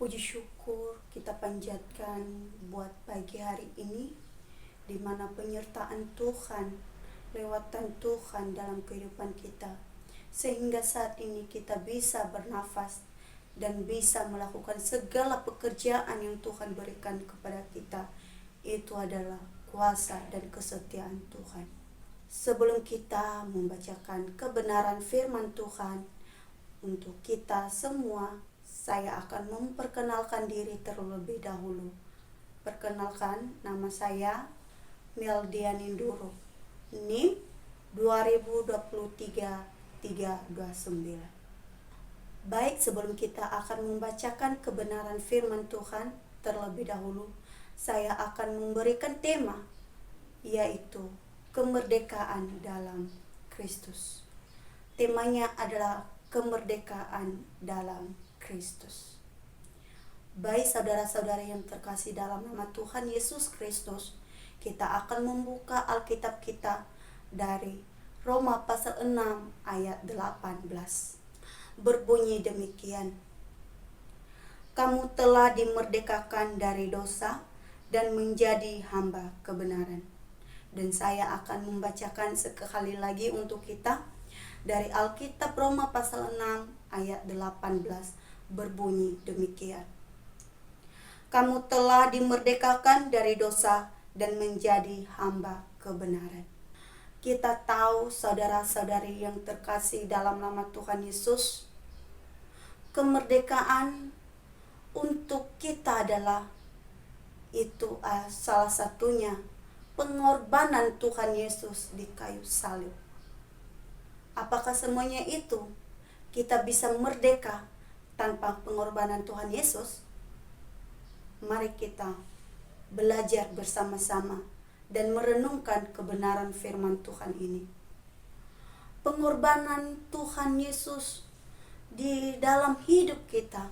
Puji syukur kita panjatkan buat pagi hari ini, di mana penyertaan Tuhan, lewatan Tuhan dalam kehidupan kita, sehingga saat ini kita bisa bernafas dan bisa melakukan segala pekerjaan yang Tuhan berikan kepada kita. Itu adalah kuasa dan kesetiaan Tuhan. Sebelum kita membacakan kebenaran firman Tuhan untuk kita semua, saya akan memperkenalkan diri terlebih dahulu. Perkenalkan, nama saya Meldianinduro, NIM 2023-329. Baik, sebelum kita akan membacakan kebenaran firman Tuhan terlebih dahulu, saya akan memberikan tema, yaitu kemerdekaan dalam Kristus. Temanya adalah kemerdekaan dalam Kristus. Baik saudara-saudara yang terkasih dalam nama Tuhan Yesus Kristus, kita akan membuka Alkitab kita dari Roma pasal 6 ayat 18. Berbunyi demikian: kamu telah dimerdekakan dari dosa dan menjadi hamba kebenaran. Dan saya akan membacakan sekali lagi untuk kita dari Alkitab Roma pasal 6 ayat 18, berbunyi demikian: kamu telah dimerdekakan dari dosa dan menjadi hamba kebenaran. Kita tahu, saudara-saudari yang terkasih dalam nama Tuhan Yesus, kemerdekaan untuk kita adalah itu salah satunya pengorbanan Tuhan Yesus di kayu salib. Apakah semuanya itu kita bisa merdeka tanpa pengorbanan Tuhan Yesus? Mari kita belajar bersama-sama dan merenungkan kebenaran firman Tuhan ini. Pengorbanan Tuhan Yesus di dalam hidup kita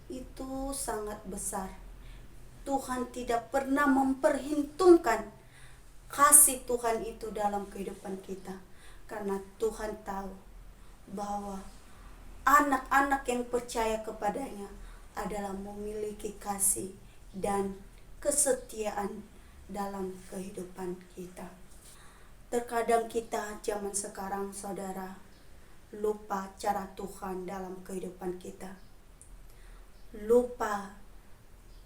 itu sangat besar. Tuhan tidak pernah memperhitungkan kasih Tuhan itu dalam kehidupan kita, karena Tuhan tahu bahwa anak-anak yang percaya kepadanya adalah memiliki kasih dan kesetiaan dalam kehidupan kita. Terkadang kita zaman sekarang, saudara, lupa cara Tuhan dalam kehidupan kita. Lupa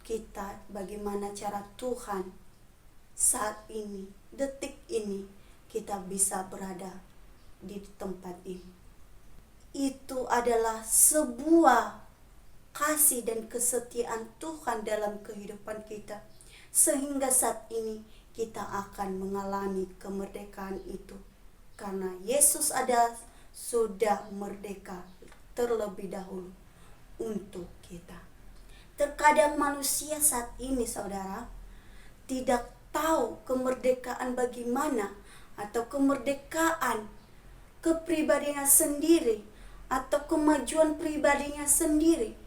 kita bagaimana cara Tuhan saat ini, detik ini, kita bisa berada di tempat ini. Itu adalah sebuah kasih dan kesetiaan Tuhan dalam kehidupan kita, sehingga saat ini kita akan mengalami kemerdekaan itu, karena Yesus sudah merdeka terlebih dahulu untuk kita. Terkadang manusia saat ini, saudara, tidak tahu kemerdekaan bagaimana, atau kemerdekaan kepribadiannya sendiri atau kemajuan pribadinya sendiri,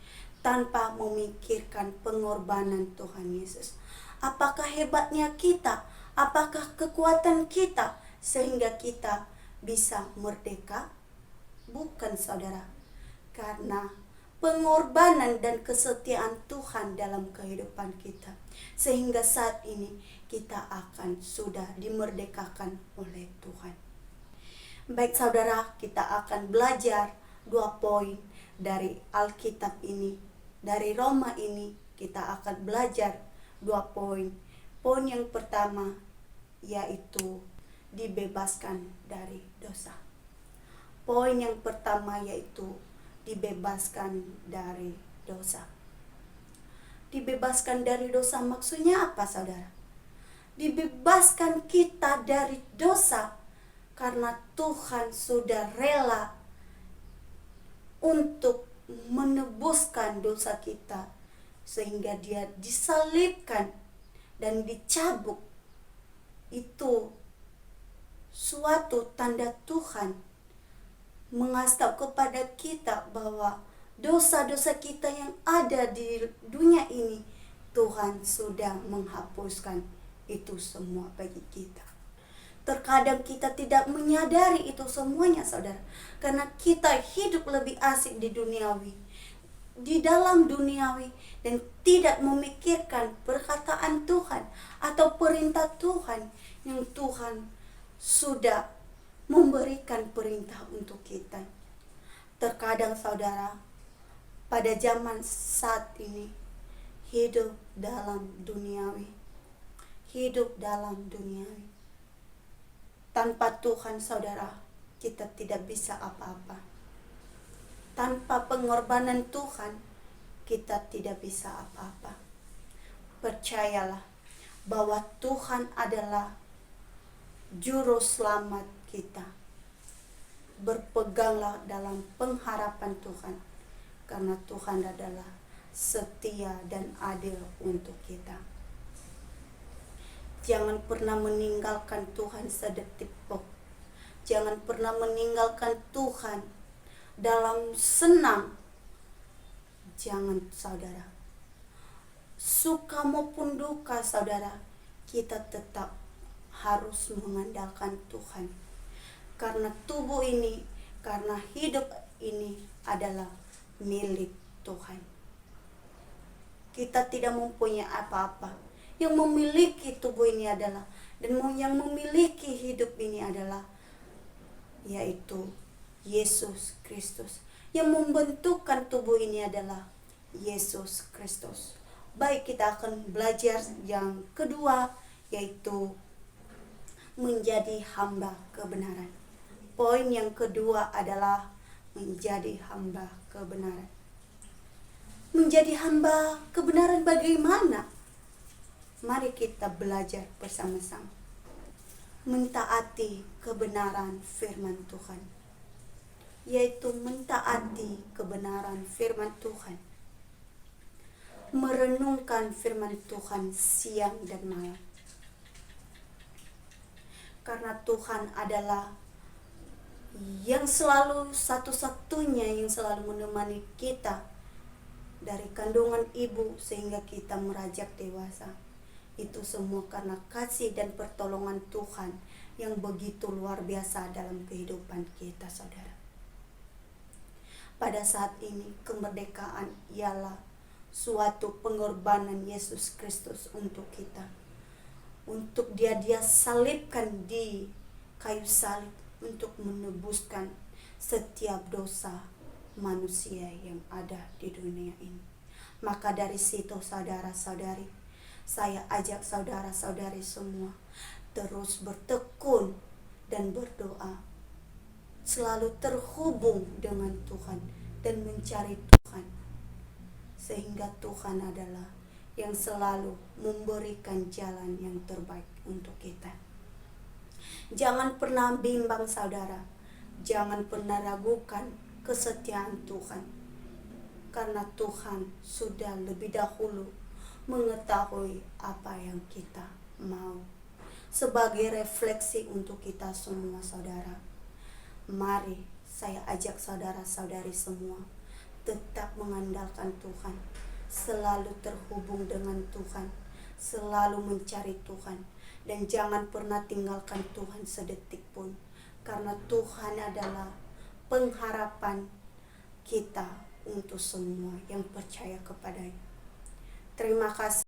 tanpa memikirkan pengorbanan Tuhan Yesus. Apakah hebatnya kita? Apakah kekuatan kita sehingga kita bisa merdeka? Bukan, saudara. Karena pengorbanan dan kesetiaan Tuhan dalam kehidupan kita, sehingga saat ini kita akan sudah dimerdekakan oleh Tuhan. Baik saudara, kita akan belajar 2 poin dari Alkitab ini. Dari Roma ini kita akan belajar 2 poin. Poin yang pertama yaitu dibebaskan dari dosa. Poin yang pertama yaitu dibebaskan dari dosa. Dibebaskan dari dosa maksudnya apa, saudara? Dibebaskan kita dari dosa karena Tuhan sudah rela untuk menebuskan dosa kita, sehingga dia disalibkan dan dicabut. Itu suatu tanda Tuhan mengasih kepada kita bahwa dosa-dosa kita yang ada di dunia ini, Tuhan sudah menghapuskan itu semua bagi kita. Terkadang kita tidak menyadari itu semuanya, saudara, karena kita hidup lebih asik di duniawi. di dalam duniawi dan tidak memikirkan perkataan Tuhan atau perintah Tuhan yang Tuhan sudah memberikan perintah untuk kita. Terkadang saudara, pada zaman saat ini hidup dalam duniawi. Tanpa Tuhan saudara, kita tidak bisa apa-apa. Tanpa pengorbanan Tuhan, kita tidak bisa apa-apa. Percayalah bahwa Tuhan adalah juru selamat kita. Berpeganglah dalam pengharapan Tuhan, karena Tuhan adalah setia dan adil untuk kita. Jangan pernah meninggalkan Tuhan sedetik pun. Jangan pernah meninggalkan Tuhan dalam senang. Jangan saudara. Suka maupun duka saudara, kita tetap harus mengandalkan Tuhan. Karena tubuh ini, karena hidup ini adalah milik Tuhan. Kita tidak mempunyai apa-apa. Yang memiliki tubuh ini adalah, dan yang memiliki hidup ini adalah, yaitu Yesus Kristus. Yang membentukkan tubuh ini adalah Yesus Kristus. Baik, kita akan belajar yang kedua, yaitu menjadi hamba kebenaran. Poin yang kedua adalah menjadi hamba kebenaran. Menjadi hamba kebenaran bagaimana? Mari kita belajar bersama-sama. Mentaati kebenaran firman Tuhan. Yaitu mentaati kebenaran firman Tuhan. Merenungkan firman Tuhan siang dan malam. Karena Tuhan adalah yang selalu satu-satunya yang selalu menemani kita dari kandungan ibu sehingga kita merajak dewasa. Itu semua karena kasih dan pertolongan Tuhan yang begitu luar biasa dalam kehidupan kita saudara. Pada saat ini kemerdekaan ialah suatu pengorbanan Yesus Kristus untuk kita. Untuk dia salibkan di kayu salib untuk menebuskan setiap dosa manusia yang ada di dunia ini. Maka dari situ saudara-saudari, saya ajak saudara-saudari semua terus bertekun dan berdoa. Selalu terhubung dengan Tuhan dan mencari Tuhan. Sehingga Tuhan adalah yang selalu memberikan jalan yang terbaik untuk kita. Jangan pernah bimbang saudara. Jangan pernah ragukan kesetiaan Tuhan. Karena Tuhan sudah lebih dahulu mengetahui apa yang kita mau. Sebagai refleksi untuk kita semua saudara, mari saya ajak saudara-saudari semua tetap mengandalkan Tuhan, selalu terhubung dengan Tuhan, selalu mencari Tuhan, dan jangan pernah tinggalkan Tuhan sedetik pun, karena Tuhan adalah pengharapan kita untuk semua yang percaya kepadanya. Terima kasih.